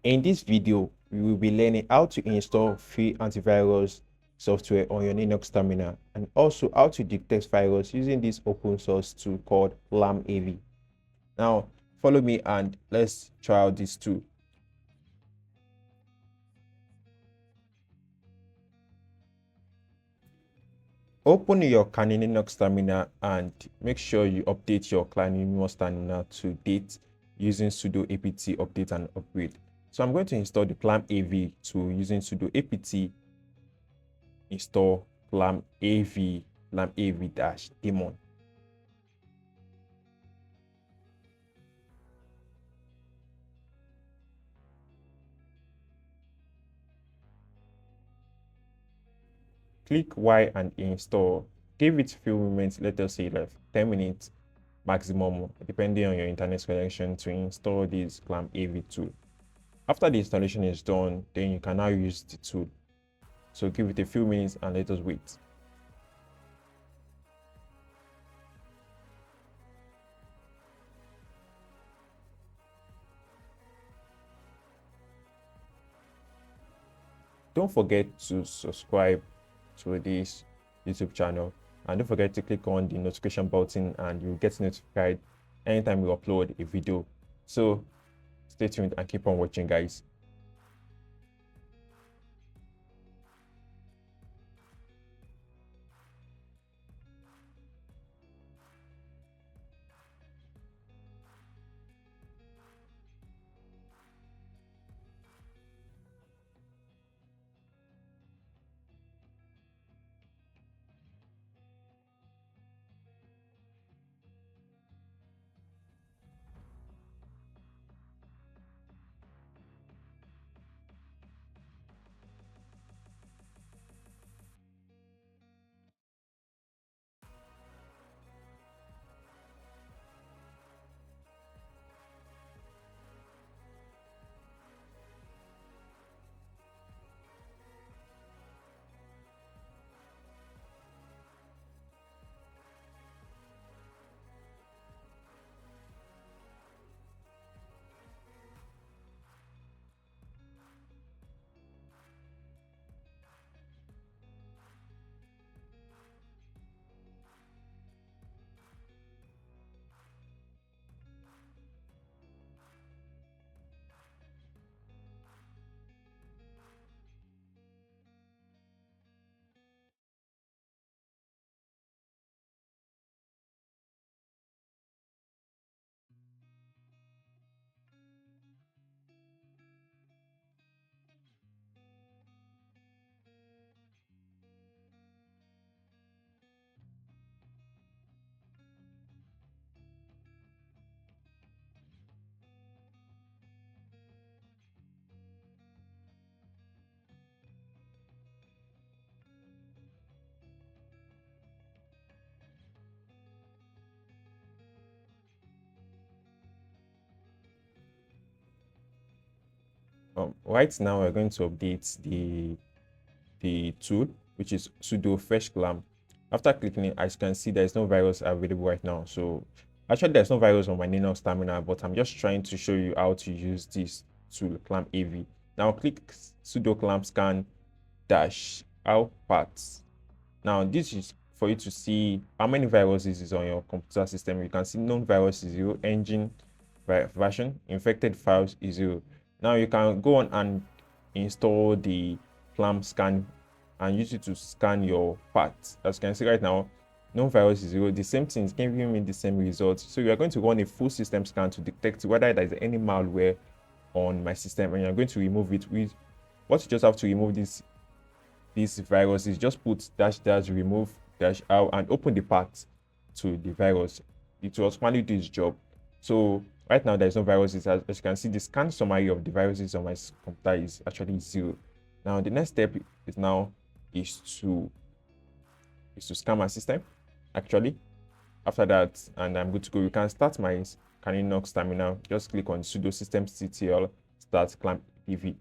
In this video, we will be learning how to install free antivirus software on your Linux terminal and also how to detect virus using this open source tool called LAMAV. Now, follow me and let's try out this tool. Open your Kali Linux terminal and make sure you update your Kali Linux terminal to date using sudo apt update and upgrade. So I'm going to install the LAMAV tool using sudo apt install LAMAV-daemon. Click Y and install. Give it a few moments, let us say like 10 minutes maximum, depending on your internet connection, to install this LAMAV tool. After the installation is done, then you can now use the tool. So give it a few minutes and let us wait. Don't forget to subscribe to this YouTube channel, and don't forget to click on the notification button and you'll get notified anytime we upload a video. So stay tuned and keep on watching, guys. Right now we're going to update the tool, which is sudo fetch-clam. After clicking it, as you can see, there's no virus available right now. So actually there's no virus on my Linux terminal, but I'm just trying to show you how to use this tool, LAMAV. Now click sudo clam scan dash out paths. Now this is for you to see how many viruses is on your computer system. You can see known virus is 0, engine version, infected files is 0. Now you can go on and install the clam scan and use it to scan your path. As you can see right now, known virus is 0. The same thing is giving me the same results. So you are going to run a full system scan to detect whether there is any malware on my system, and you're going to remove it with what you just have to remove this virus is just put dash dash remove dash out and open the path to the virus. It will automatically do its job. So right now there's no viruses. As you can see, the scan summary of the viruses on my computer is actually 0. Now the next step is to scan my system. Actually, after that, and I'm good to go, you can start my Kali Linux terminal. Just click on sudo systemctl start clamp pv.